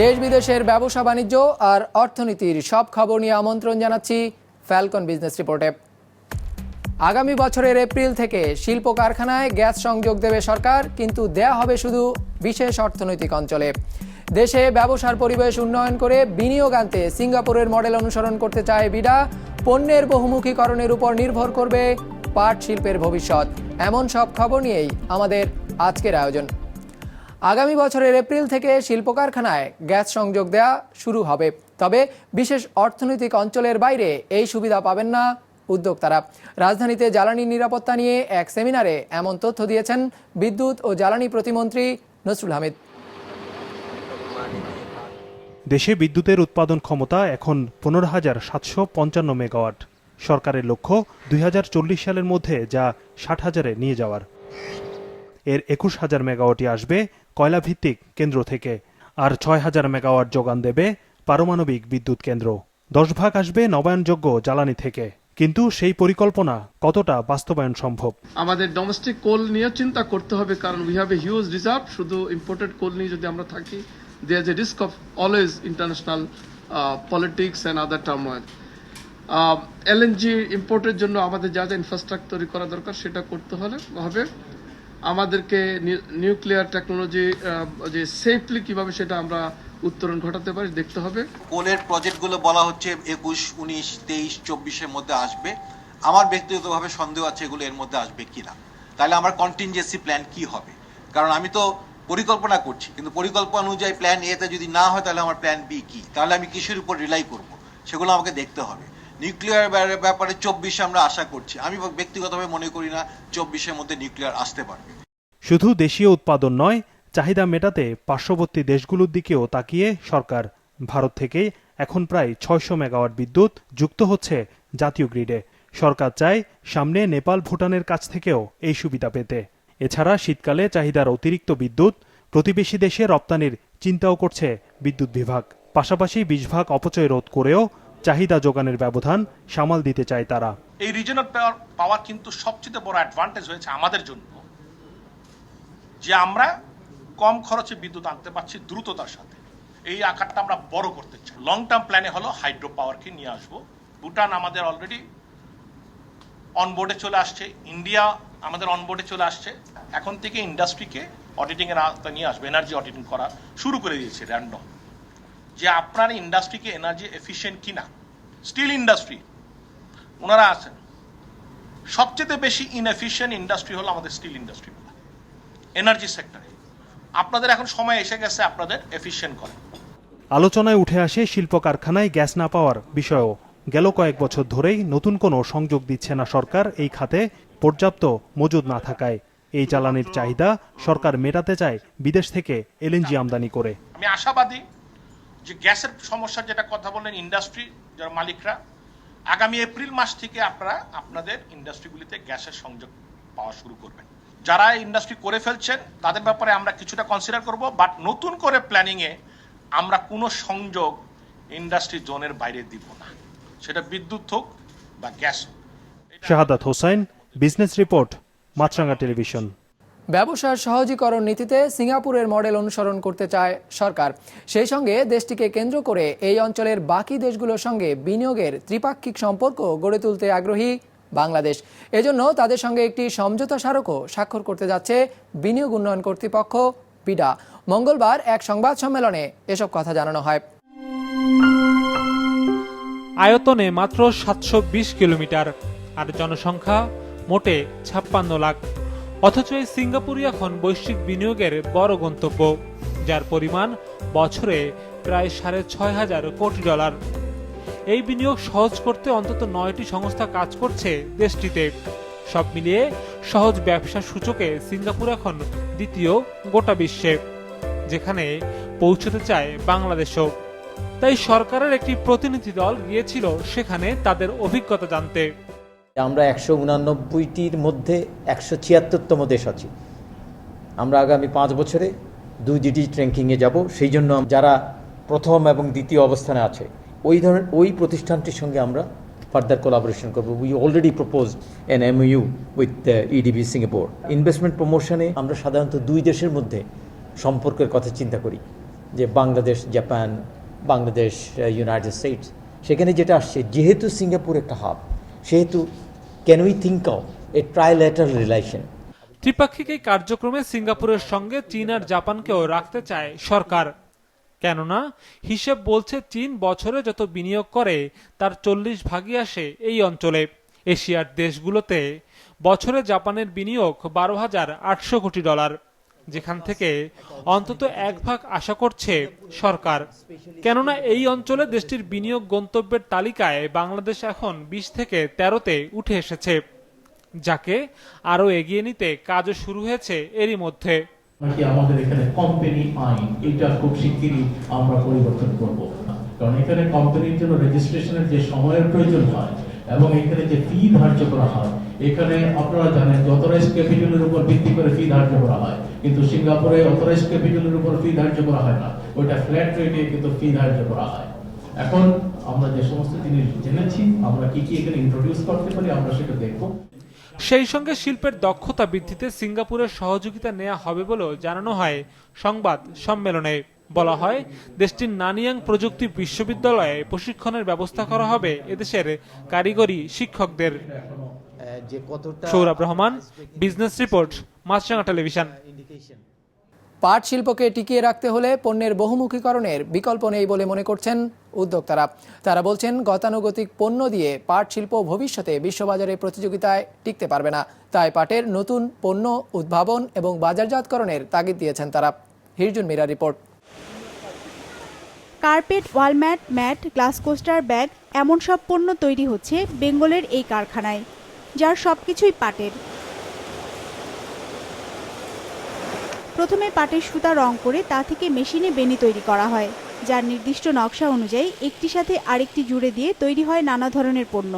দেশ বিদেশের ব্যবসা বাণিজ্য আর অর্থনীতির সব খবর নিয়ে আমন্ত্রণ জানাচ্ছি ফ্যালকন বিজনেস রিপোর্টে। আগামী বছরের এপ্রিল থেকে শিল্প কারখানায় গ্যাস সংযোগ দেবে সরকার, কিন্তু দেয়া হবে শুধু বিশেষ অর্থনৈতিক অঞ্চলে। দেশে ব্যবসার পরিবেশ উন্নয়ন করে বিনিয়োগ আনতে সিঙ্গাপুরের মডেল অনুসরণ করতে চায় বিডা। পণ্যের বহুমুখীকরণের উপর নির্ভর করবে পাট শিল্পের ভবিষ্যৎ। এমন সব খবর নিয়েই আমাদের আজকের আয়োজন। আগামী বছরের এপ্রিল থেকে শিল্প কারখানায় গ্যাস সংযোগ দেয়া শুরু হবে, তবে বিশেষ অর্থনৈতিক অঞ্চলের বাইরে এই সুবিধা পাবেন না উদ্যোক্তারা। রাজধানীতে জ্বালানি নিরাপত্তা নিয়ে এক সেমিনারে এমন তথ্য দিয়েছেন বিদ্যুৎ ও জ্বালানি প্রতিমন্ত্রী নসরুল হামিদ। দেশে বিদ্যুতের উৎপাদন ক্ষমতা এখন 15,755 মেগাওয়াট। সরকারের লক্ষ্য 2040 সালের মধ্যে যা 60,000-এ নিয়ে যাওয়ার। এর 21,000 মেগাওয়াটই আসবে কয়লাভিত্তিক কেন্দ্র থেকে, আর 6,000 মেগাওয়াট যোগান দেবে পারমাণবিক বিদ্যুৎ কেন্দ্র। 10 ভাগ আসবে নবায়নযোগ্য জ্বালানি থেকে। কিন্তু সেই পরিকল্পনা কতটা বাস্তবায়ন সম্ভব? আমাদের ডোমেস্টিক কোল নিয়ে চিন্তা করতে হবে, কারণ we have a huge reserve. শুধু ইম্পোর্টেড কোল নিয়ে যদি আমরা থাকি, there is a risk of always international politics and other turmoil. LNG ইম্পোর্টের জন্য আমাদের যা যা ইনফ্রাস্ট্রাকচার তৈরি করা দরকার সেটা করতে হবে। আমাদেরকে নিউক্লিয়ার টেকনোলজি যে সেফলি কিভাবে সেটা আমরা উত্তরণ ঘটাতে পারি দেখতে হবে। কোলের প্রজেক্টগুলো বলা হচ্ছে 21, 19, 23, 24-এর মধ্যে আসবে। আমার ব্যক্তিগতভাবে সন্দেহ আছে এগুলো এর মধ্যে আসবে কিনা। তাহলে আমার কন্টিনজেন্সি প্ল্যান কি হবে? কারণ আমি তো পরিকল্পনা করছি, কিন্তু পরিকল্পনা অনুযায়ী প্ল্যান এতে যদি না হয় তাহলে আমার প্ল্যান বি কি? তাহলে আমি কিসের উপর রিলাই করব? সেগুলো আমাকে দেখতে হবে। নিউক্লিয়ার ব্যাপারে 24 আমরা আশা করছি। আমি ব্যক্তিগতভাবে মনে করি না 24-এর মধ্যে নিউক্লিয়ার আসতে পারবে। শুধু দেশীয় উৎপাদন নয়, চাহিদা মেটাতে পার্শ্ববর্তী দেশগুলোর দিকেও তাকিয়ে সরকার। ভারত থেকে এখন প্রায় 600 মেগাওয়াট বিদ্যুৎ যুক্ত হচ্ছে জাতীয় গ্রিডে। সরকার চায় সামনে নেপাল, ভুটানের কাছ থেকেও এই সুবিধা পেতে। এছাড়া শীতকালে চাহিদার অতিরিক্ত বিদ্যুৎ প্রতিবেশী দেশে রপ্তানির চিন্তাও করছে বিদ্যুৎ বিভাগ। পাশাপাশি 20 ভাগ অপচয় রোধ করেও চাহিদা যোগানের ব্যবধান সামাল দিতে চায় তারা। এই রিজনাল পাওয়ার কিন্তু সবচেয়ে বড় অ্যাডভান্টেজ হয়েছে আমাদের জন্য, যে আমরা কম খরচে বিদ্যুৎ আনতে পারছি দ্রুততার সাথে। এই আকারটা আমরা বড় করতে চাই। লং টার্ম প্ল্যানে হলো হাইড্রো পাওয়ারকে নিয়ে আসবো। ভুটান আমাদের অলরেডি অনবোর্ডে চলে আসছে, ইন্ডিয়া আমাদের অনবোর্ডে চলে আসছে। এখন থেকে ইন্ডাস্ট্রিকে অডিটিং এর আওতায় নিয়ে আসবে, এনার্জি অডিটিং করা শুরু করে দিয়েছে র্যান্ডম, যে আপনার ইন্ডাস্ট্রিকে এনার্জি এফিশিয়েন্ট কিনা। স্টিল ইন্ডাস্ট্রি ওনারা আছেন, সবচেয়ে বেশি ইনএফিশিয়েন্ট ইন্ডাস্ট্রি হলো আমাদের স্টিল ইন্ডাস্ট্রি, এনার্জি সেক্টরে। আপনাদের এখন সময় এসে গেছে আপনাদের এফিশিয়েন্ট করেন। আলোচনায় উঠে আসে শিল্প কারখানায় গ্যাস না পাওয়ার বিষয়ও। গেল কয়েক বছর ধরেই নতুন কোনো সংযোগ দিচ্ছে না সরকার এই খাতে, পর্যাপ্ত মজুদ না থাকায়। এই জ্বালানির চাহিদা সরকার মেটাতে চায় বিদেশ থেকে এলএনজি আমদানি করে। আমি আশাবাদী যে গ্যাসের সমস্যা যেটা কথা বললেন ইন্ডাস্ট্রি যারা মালিকরা, আগামী এপ্রিল মাস থেকে আপনারা আপনাদের ইন্ডাস্ট্রিগুলিতে গ্যাসের সংযোগ পাওয়া শুরু করবেন। যারা ইন্ডাস্ট্রি করে ফেলছেন তাদের ব্যাপারে আমরা কিছুটা কনসিডার করব, বাট নতুন করে প্ল্যানিংয়ে আমরা কোনো সংযোগ ইন্ডাস্ট্রি জোনের বাইরে দিব না, সেটা বিদ্যুৎ হোক বা গ্যাস হোক। শাহাদাত হোসেন, বিজনেস রিপোর্ট, মাছরাঙ্গা টেলিভিশন। ব্যবসার সহজীকরণ নীতিতে সিঙ্গাপুরের মডেল অনুসরণ করতে চায় সরকার। সেই সঙ্গে দেশটিকে কেন্দ্র করে এই অঞ্চলের বাকি দেশগুলোর সঙ্গে বিনিয়োগের ত্রিপাক্ষিক সম্পর্ক গড়ে তুলতে আগ্রহী বাংলাদেশ। এজন্য তাদের সঙ্গে একটি সমঝোতা স্মারকও স্বাক্ষর করতে যাচ্ছে বিনিয়োগ উন্নয়ন কর্তৃপক্ষ বিডা। মঙ্গলবার এক সংবাদ সম্মেলনে এসব কথা জানানো হয়। আয়তনে মাত্র 720 কিলোমিটার আর জনসংখ্যা মোটে 56 লাখ। অথচ এই সিঙ্গাপুরই এখন বৈশ্বিক বিনিয়োগের বড় গন্তব্য, যার পরিমাণ বছরে প্রায় $6,500 কোটি। এই বিনিয়োগ সহজ করতে অন্তত 9টি সংস্থা কাজ করছে দেশটিতে। সব মিলিয়ে সহজ ব্যবসা সূচকে সিঙ্গাপুর এখন দ্বিতীয় গোটা বিশ্বে, যেখানে পৌঁছতে চায় বাংলাদেশও। তাই সরকারের একটি প্রতিনিধি দল গিয়েছিল সেখানে তাদের অভিজ্ঞতা জানতে। আমরা 189টির মধ্যে 176তম দেশ আছি। আমরা আগামী 5 বছরে 2 ডিজিট র্যাঙ্কিংয়ে যাব। সেই জন্য যারা প্রথম এবং দ্বিতীয় অবস্থানে আছে ওই প্রতিষ্ঠানটির সঙ্গে আমরা ফার্দার কোলাবোরেশন করব। We already proposed N MOU with EDB Singapore. Investment প্রমোশনে আমরা সাধারণত 2 দেশের মধ্যে সম্পর্কের কথা চিন্তা করি। যে Bangladesh, Japan, Bangladesh, United States, সেখানে যেটা আসছে, যেহেতু সিঙ্গাপুর একটা হাব, সেহেতু can we think of a trilateral relation. ত্রিপাক্ষিক এই কার্যক্রমে সিঙ্গাপুরের সঙ্গে চীন আর জাপানকেও রাখতে চায় সরকার। কেননা হিসেব বলছে চীন বছরে যত বিনিয়োগ করে তার 40 ভাগই আসে এই অঞ্চলে। এশিয়ার দেশগুলোতে বছরে জাপানের বিনিয়োগ 12,800 কোটি ডলার, যেখান থেকে অন্তত 1 ভাগ আশা করছে সরকার। কেননা এই অঞ্চলে দেশটির বিনিয়োগ গন্তব্যের তালিকায় বাংলাদেশ এখন 20 থেকে 13তে উঠে এসেছে, যাকে আরও এগিয়ে নিতে কাজও শুরু হয়েছে এরই মধ্যে। নাকি আমাদের এখানে কোম্পানি আইন, এটা খুব শিগগিরই আমরা পরিবর্তন করব, কারণ এখানে কোম্পানির জন্য রেজিস্ট্রেশনের যে সময়ের প্রয়োজন হয় এবং এখানে যে ফি ধার্য করা হয়, এখানে আপনারা জানেন যে অথরাইজড ক্যাপিটালের উপর ভিত্তি করে ফি ধার্য করা হয়, কিন্তু সিঙ্গাপুরে অথরাইজড ক্যাপিটালের উপর ফি ধার্য করা হয় না, ওইটা ফ্ল্যাট রেটে কিন্তু ফি ধার্য করা হয়। এখন আমরা যে সমস্ত জিনিস জেনেছি, আমরা কি কি এখানে ইন্ট্রোডিউস করতে পারি, আমরা সেটা দেখব। সেই সঙ্গে শিল্পের দক্ষতা বৃদ্ধিতে সিঙ্গাপুরের সহযোগিতা নেওয়া হবে বলেও জানানো হয় সংবাদ সম্মেলনে। বলা হয়, দেশটির নানিয়াং প্রযুক্তি বিশ্ববিদ্যালয়ে প্রশিক্ষণের ব্যবস্থা করা হবে এদেশের কারিগরি শিক্ষকদের। সৌরভ রহমান, বিজনেস রিপোর্ট, মাছরাঙা টেলিভিশন। পাট শিল্পকে টিকিয়ে রাখতে হলে পণ্যের বহুমুখীকরণের বিকল্প নেই বলে মনে করছেন উদ্যোক্তারা। তারা বলছেন, গতানুগতিক পণ্য দিয়ে পাট শিল্প ভবিষ্যতে বিশ্ববাজারে প্রতিযোগিতায় টিকতে পারবে না। তাই পাটের নতুন পণ্য উদ্ভাবন এবং বাজারজাতকরণের তাগিদ দিয়েছেন তারা। Hirjun Mira report. Carpet, wall mat, mat, glass coaster, bag এমন সব পণ্য তৈরি হচ্ছে বেঙ্গলের এই কারখানায়, যার সবকিছুই পাটের। প্রথমে পাটের সুতা রং করে তা থেকে মেশিনে বেনি তৈরি করা হয়, যার নির্দিষ্ট নকশা অনুযায়ী একটির সাথে আরেকটি জুড়ে দিয়ে তৈরি হয় নানা ধরনের পণ্য।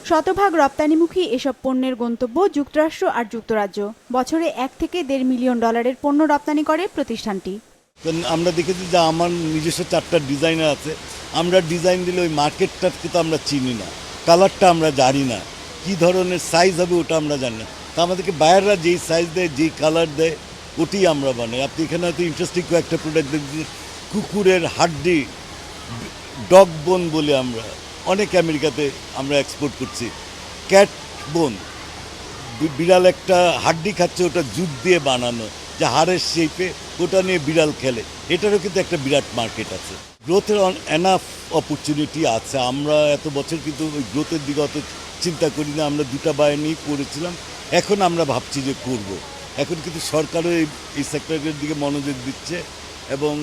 শতভাগ রপ্তানিমুখী এসব পণ্যের গন্তব্য যুক্তরাষ্ট্র আর যুক্তরাজ্য। বছরে 1 থেকে $1.5 মিলিয়ন পণ্য রপ্তানি করে প্রতিষ্ঠানটি। আমরা দেখেছি যে আমার নিজস্ব 4টা ডিজাইনার আছে, আমরা ডিজাইন দিলে ওই মার্কেটটাকে তো আমরা চিনি না, কালারটা আমরা জানি না, কি ধরনের সাইজ হবে ওটা আমরা জানি না। তা আমাদেরকে বায়াররা যেই সাইজ দেয়, যেই কালার দেয়, ওটি আমরা বানাই। আপনি এখানে হয়তো ইন্টারেস্টিং একটা প্রোডাক্ট দেখছি, কুকুরের হাড্ডি, ডগ বোন বলে আমরা অনেক আমেরিকাতে আমরা এক্সপোর্ট করছি। ক্যাট বোন, বিড়াল একটা হাড্ডি খাচ্ছে, ওটা জুট দিয়ে বানানো, যে হাড়ের শেপে, ওটা নিয়ে বিড়াল খেলে। এটারও কিন্তু একটা বিরাট মার্কেট আছে, গ্রোথের এনাফ অপরচুনিটি আছে। আমরা এত বছর কিন্তু ওই গ্রোথের দিকে অত চিন্তা করি না, আমরা 2টা বায়ার নিয়ে করেছিলাম, এখন আমরা ভাবছি যে করব। এখন কিন্তু সরকারও এই সেক্টরের দিকে মনোযোগ দিচ্ছে এবং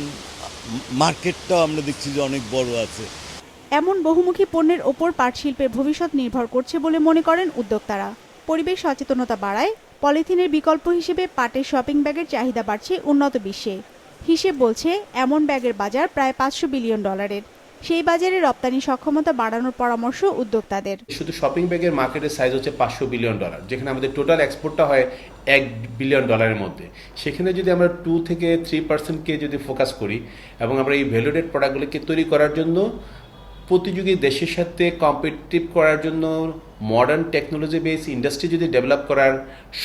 মার্কেটটাও আমরা দেখছি যে অনেক বড় আছে। এমন বহুমুখী পণ্যের ওপর পাট শিল্পের ভবিষ্যৎ নির্ভর করছে বলে মনে করেন উদ্যোক্তারা। পরিবেশ সচেতনতা বাড়ায় পলিথিনের বিকল্প হিসেবে পাটের শপিং ব্যাগের চাহিদা বাড়ছে উন্নত বিশ্বে। হিসেব বলছে এমন ব্যাগের বাজার প্রায় $500 বিলিয়ন। সেই বাজারে রপ্তানি সক্ষমতা বাড়ানোর পরামর্শ উদ্যোক্তাদের। শুধু শপিং ব্যাগের মার্কেটের সাইজ হচ্ছে $500 বিলিয়ন, যেখানে আমাদের টোটাল এক্সপোর্টটা হয় $1 বিলিয়ন মধ্যে। সেখানে যদি আমরা 2 থেকে 3%কে যদি ফোকাস করি এবং আমরা এই ভ্যালুডেড প্রোডাক্টগুলোকে তৈরি করার জন্য প্রতিযোগী দেশের সাথে কম্পিটিটিভ করার জন্য মডার্ন টেকনোলজি বেস ইন্ডাস্ট্রি যদি ডেভেলপ করার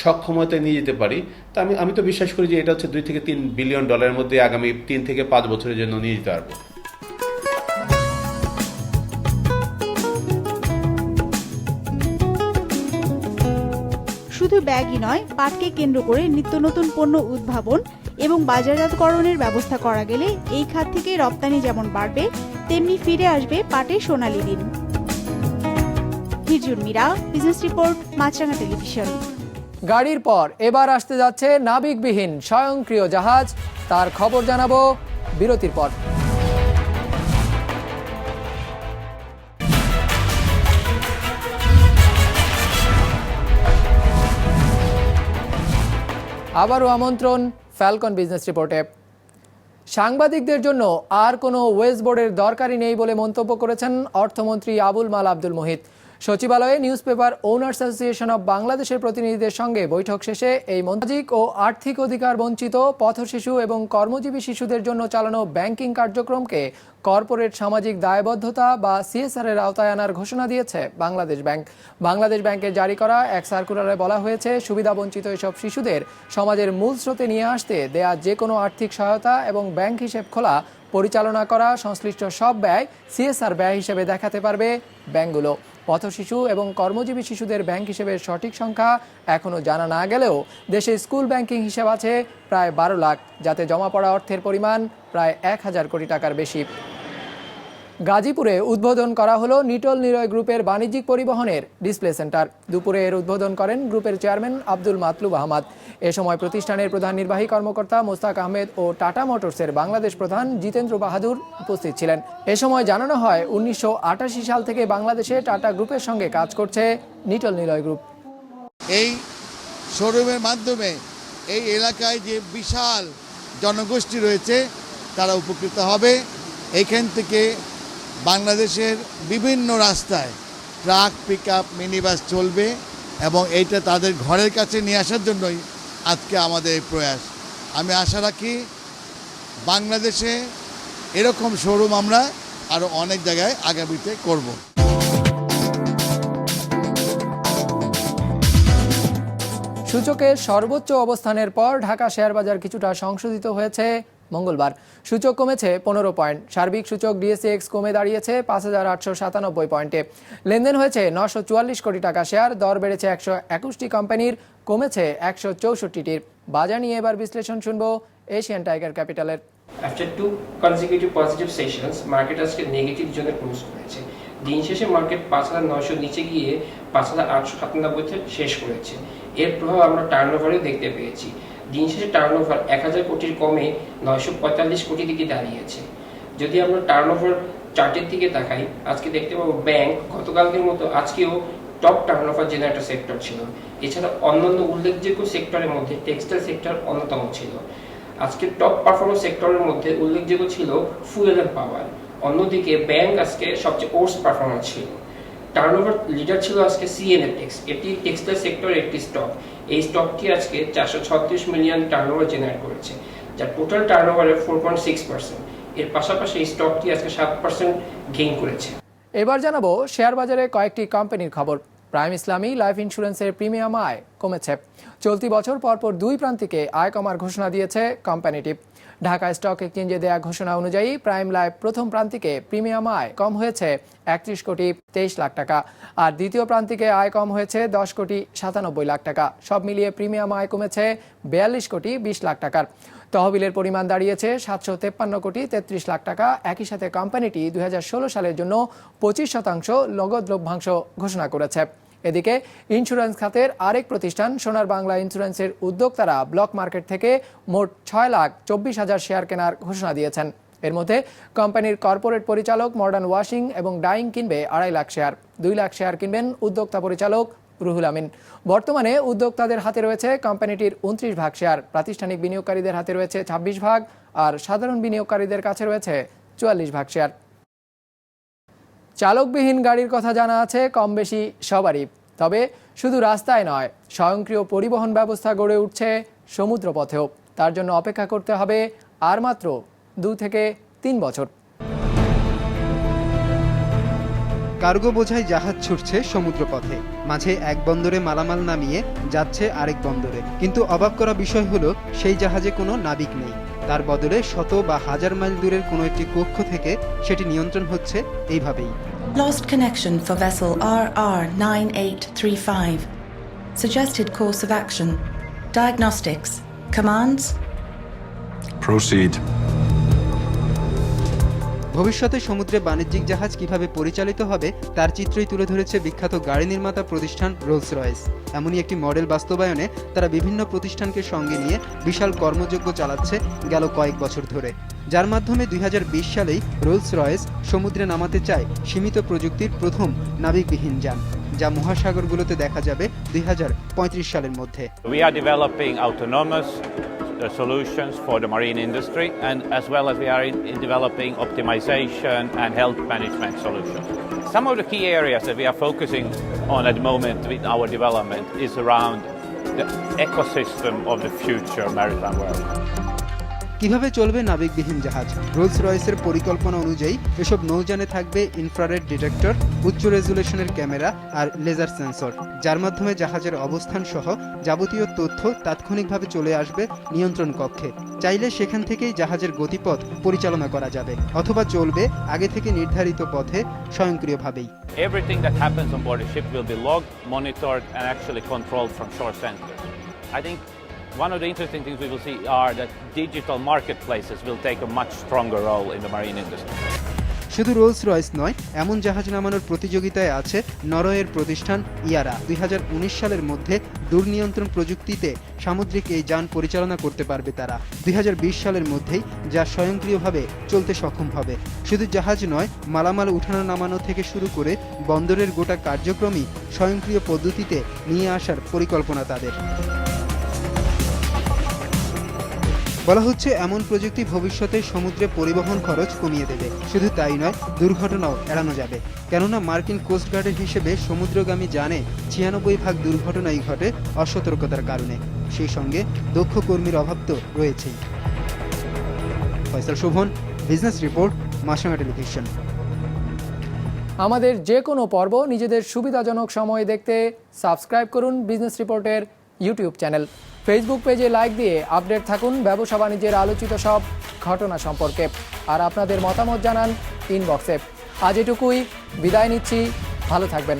সক্ষমতা নিয়ে যেতে পারি, তা আমি তো বিশ্বাস করি যে এটা হচ্ছে $2 থেকে $3 বিলিয়ন মধ্যে আগামী 3 থেকে 5 বছরের জন্য নিয়ে যেতে পারবো। শুধু ব্যাগই নয়, পাটকে কেন্দ্র করে নিত্য নতুন পণ্য উদ্ভাবন এবং বাজারজাতকরণের ব্যবস্থা করা গেলে এই খাত থেকে রপ্তানি যেমন বাড়বে, তেমনি ফিরে আসবে পাটের সোনালী দিন। হিরজুন মীরা, বিজনেস রিপোর্ট, মাছরাঙা টেলিভিশন। গাড়ির পর এবার আসতে যাচ্ছে নাবিকবিহীন স্বয়ংক্রিয় জাহাজ। তার খবর জানাবো বিরতির পর। আবারও আমন্ত্রণ ফ্যালকন বিজনেস রিপোর্টে। সাংবাদিকদের জন্য আর কোনো ওয়েজ বোর্ডের দরকারই নেই বলে মন্তব্য করেছেন অর্থমন্ত্রী আবুল মাল আব্দুল মুহিত। সচিবালয়ে news paper owners association of বাংলাদেশের প্রতিনিধিদের সঙ্গে বৈঠক শেষে এই সামাজিক ও আর্থিক অধিকার বঞ্চিত পথশিশু এবং কর্মজীবী শিশুদের জন্য চালানো ব্যাংকিং কার্যক্রমকে কর্পোরেট সামাজিক দায়বদ্ধতা বা সিএসআর এর আওতায় আনার ঘোষণা দিয়েছে বাংলাদেশ ব্যাংক। বাংলাদেশ ব্যাংকের জারি করা এক সার্কুলারে বলা হয়েছে, সুবিধাবঞ্চিত এসব শিশুদের সমাজের মূল স্রোতে নিয়ে আসতে দেয়া যে কোনো আর্থিক সহায়তা এবং ব্যাংক হিসেব খোলা, পরিচালনা করা সংশ্লিষ্ট সব ব্যয় সিএসআর ব্যয় হিসেবে দেখাতে পারবে ব্যাংকগুলো। পথশিশু এবং কর্মজীবী শিশুদের ব্যাংক হিসেবের সঠিক সংখ্যা এখনও জানা না গেলেও দেশে স্কুল ব্যাংকিং হিসেব আছে প্রায় 12 লাখ, যাতে জমা পড়া অর্থের পরিমাণ প্রায় 1000 কোটি টাকার বেশি। গাজীপুরে উদ্বোধন করা হলো নিটল নিরয় গ্রুপের বাণিজ্যিক পরিবহনের ডিসপ্লে সেন্টার। দুপুরে এর উদ্বোধন করেন গ্রুপের চেয়ারম্যান আব্দুল মাতলুব আহমদ। এ সময় প্রতিষ্ঠানের প্রধান নির্বাহী কর্মকর্তা মোস্তাক আহমেদ ও টাটা মোটরসের বাংলাদেশ প্রধান জিতেন্দ্র বাহাদুর উপস্থিত ছিলেন। এ সময় জানানো হয়, 1988 সাল থেকে বাংলাদেশে টাটা গ্রুপের সঙ্গে কাজ করছে নিটল নিরয় গ্রুপ। এই শোরুমের মাধ্যমে এই এলাকায় যে বিশাল জনগোষ্ঠী রয়েছে তারা উপকৃত হবে। এইখান থেকে বাংলাদেশের বিভিন্ন রাস্তায় ট্রাক, পিকআপ, মিনি বাস চলবে এবং এইটা তাদের ঘরের কাছে নিয়ে আসার জন্যই আজকে আমাদের এই প্রয়াস। আমি আশা রাখি বাংলাদেশে এরকম শোরুম আমরা আরও অনেক জায়গায় আগামীতে করব। সূচকের সর্বোচ্চ অবস্থানের পর ঢাকা শেয়ার বাজার কিছুটা সংশোধিত হয়েছে মঙ্গলবার। সূচক কমেছে 15 পয়েন্ট। সার্বিক সূচক ডিএসইএক্স কমে দাঁড়িয়েছে 5897 পয়েন্টে। লেনদেন হয়েছে 944 কোটি টাকা শেয়ার, দর বেড়েছে 121টি কোম্পানির, কমেছে 164টির। বাজার নিয়ে এবার বিশ্লেষণ শুনবো এশিয়ান টাইগার ক্যাপিটালের। After two consecutive positive sessions, market আজকে নেগেটিভ জোনে ক্লোজ করেছে। দিন শেষে মার্কেট 5900 নিচে গিয়ে 5897 শেষ করেছে। এর প্রভাব আমরা টার্নওভারেও দেখতে পেয়েছি। দিন শেষে টার্নওভার 1000 কোটির কমে 945 কোটি দিকে দাঁড়িয়েছে। যদি আমরা টার্নওভার চার্টের দিকে তাকাই, আজকে দেখতে পাবো ব্যাংক গতকালকের মতো আজকেও টপ টার্নওভার জেনারেটর সেক্টর ছিল। এছাড়া অন্যান্য উল্লেখযোগ্য সেক্টরের মধ্যে টেক্সটাইল সেক্টর অন্যতম ছিল। আজকে টপ পারফরমেন্স সেক্টরের মধ্যে উল্লেখযোগ্য ছিল ফুয়েল এন্ড পাওয়ার। অন্যদিকে ব্যাংক আজকে সবচেয়ে ওয়ার্স্ট পারফরমেন্স ছিল। টার্নওভার লিডার ছিল আজকে সিএনএফ, এটি টেক্সটাইল সেক্টরের একটি স্টক। এই স্টকটি আজকে 436 মিলিয়ন টার্নওভার জেনারেট করেছে, যা টোটাল টার্নওভারের 4.6%। এর পাশাপাশি এই স্টকটি আজকে 7% গেইন করেছে। এবার জানাবো শেয়ার বাজারে কয়েকটি কোম্পানির খবর। প্রাইম ইসলামী লাইফ ইন্স্যুরেন্সের প্রিমিয়াম আয় কমেছে। চলতি বছর পরপর 2 প্রান্তিকে আয় কমার ঘোষণা দিয়েছে কোম্পানিটি। ঢাকা স্টক এক্সচেঞ্জে দেয়া ঘোষণা অনুযায়ী প্রাইম লাইফ প্রথম প্রান্তিকে প্রিমিয়াম আয় কম হয়েছে 31 কোটি 23 লাখ টাকা, আর দ্বিতীয় প্রান্তিকে আয় কম হয়েছে 10 কোটি 97 লাখ টাকা। সব মিলিয়ে প্রিমিয়াম আয় কমেছে 42 কোটি 20 লাখ টাকার। তহবিলের পরিমাণ দাঁড়িয়েছে 753 কোটি 33 লাখ টাকা। একই সাথে কোম্পানিটি 2016 সালের জন্য 25% নগদ লভ্যাংশ ঘোষণা করেছে। এদিকে ইন্স্যুরেন্স খাতের আরেক প্রতিষ্ঠান সোনার বাংলা ইন্স্যুরেন্সের উদ্যোক্তারা ব্লক মার্কেট থেকে মোট 6,24,000 শেয়ার কেনার ঘোষণা দিয়েছেন। এর মধ্যে কোম্পানির কর্পোরেট পরিচালক মডার্ন ওয়াশিং এবং ডাইং কিনবে 2.5 লাখ শেয়ার। 2 লাখ শেয়ার কিনবেন উদ্যোক্তা পরিচালক রুহুল আমিন। বর্তমানে উদ্যোক্তাদের হাতে রয়েছে কোম্পানিটির 29 ভাগ শেয়ার, প্রাতিষ্ঠানিক বিনিয়োগকারীদের হাতে রয়েছে 26 ভাগ, আর সাধারণ বিনিয়োগকারীদের কাছে রয়েছে 44 ভাগ শেয়ার। চালকবিহীন গাড়ির কথা জানা আছে কম বেশি সবারই, তবে শুধু রাস্তায় নয়, স্বয়ংক্রিয় পরিবহন ব্যবস্থা গড়ে উঠছে সমুদ্রপথেও। তার জন্য অপেক্ষা করতে হবে আর মাত্র 2 থেকে 3 বছর। কার্গো বোঝাই জাহাজ ছুটছে সমুদ্রপথে, মাঝে এক বন্দরে মালামাল নামিয়ে যাচ্ছে আরেক বন্দরে। কিন্তু অবাক করা বিষয় হলো, সেই জাহাজে কোনো নাবিক নেই। তার বদলে শত বা হাজার মাইল দূরের কোনো একটি কক্ষ থেকে সেটি নিয়ন্ত্রণ হচ্ছে এইভাবেই। Lost connection for vessel RR9835. Suggested course of action. Diagnostics. Commands. Proceed. ভবিষ্যতে সমুদ্রে বাণিজ্যিক জাহাজ কিভাবে পরিচালিত হবে তার চিত্রই তুলে ধরেছে বিখ্যাত গাড়ি নির্মাতা প্রতিষ্ঠান রোলস রয়েস। এমনই একটি মডেল বাস্তবায়নে তারা বিভিন্ন প্রতিষ্ঠানকে সঙ্গে নিয়ে বিশাল কর্মযজ্ঞ চালাচ্ছে গেল কয়েক বছর ধরে, যার মাধ্যমে 2020 সালেই রোলস রয়েস সমুদ্রে নামাতে চায় সীমিত প্রযুক্তির প্রথম নাবিকবিহীন যান, যা মহাসাগরগুলোতে দেখা যাবে 2035 সালের মধ্যে। We are developing autonomous solutions for the marine industry, and as well as we are in developing optimization and health management solutions. Some of the key areas that we are focusing on at the moment with our development is around the ecosystem of the future maritime world. কিভাবে চলবে নাবিকবিহীন জাহাজ? Rolle's রয়েসের পরিকল্পনা অনুযায়ী এসব নৌযানে থাকবে infrared detector, উচ্চ রেজুলেশনের camera আর laser sensor, যার মাধ্যমে জাহাজের অবস্থান সহ যাবতীয় তথ্য তাৎক্ষণিকভাবে চলে আসবে নিয়ন্ত্রণ কক্ষে। চাইলে সেখান থেকেই জাহাজের গতিপথ পরিচালনা করা যাবে, অথবা চলবে আগে থেকে নির্ধারিত পথে স্বয়ংক্রিয়ভাবেই। Everything that happens on board the ship will be logged, monitored, and actually controlled from shore center. I think one of the interesting things we will see are that digital marketplaces will take a much stronger role in the marine industry. শুধু Rolls Royce নয়, এমন জাহাজ নামানোর প্রতিযোগিতায় আছে নরওয়ের প্রতিষ্ঠান ইয়ারা। 2019 সালের মধ্যে দূরনিয়ন্ত্রণ প্রযুক্তিতে সামুদ্রিক এই যান পরিচালনা করতে পারবে তারা। 2020 সালের মধ্যেই যা স্বয়ংক্রিয়ভাবে চলতে সক্ষম হবে। শুধু জাহাজ নয়, মালামাল উঠানো নামানো থেকে শুরু করে বন্দরের গোটা কার্যক্রমই স্বয়ংক্রিয় পদ্ধতিতে নিয়ে আসার পরিকল্পনা তাদের। বলা হচ্ছে এমন প্রযুক্তি ভবিষ্যতে সমুদ্রে পরিবহন খরচ কমিয়ে দেবে। শুধু তাই নয়, দুর্ঘটনাও এড়ানো যাবে, কেননা মার্কিন কোস্টগার্ডের হিসেবে সমুদ্রগামী যানে 96% দুর্ঘটনাই ঘটে অসতর্কতার কারণে। সেই সঙ্গে দক্ষ কর্মীর অভাব তো রয়েছেই। ফয়সাল শোভন, বিজনেস রিপোর্ট, মাছরাঙা টেলিভিশন। আমাদের যে কোনো পর্ব নিজেদের সুবিধাজনক সময়ে দেখতে সাবস্ক্রাইব করুন বিজনেস রিপোর্টের ইউটিউব চ্যানেল। ফেসবুক পেজে লাইক দিয়ে আপডেট থাকুন ব্যবসা বাণিজ্যের আলোচিত সব ঘটনা সম্পর্কে। আর আপনাদের মতামত জানান ইনবক্সে। আজ এটুকুই, বিদায় নিচ্ছি, ভালো থাকবেন।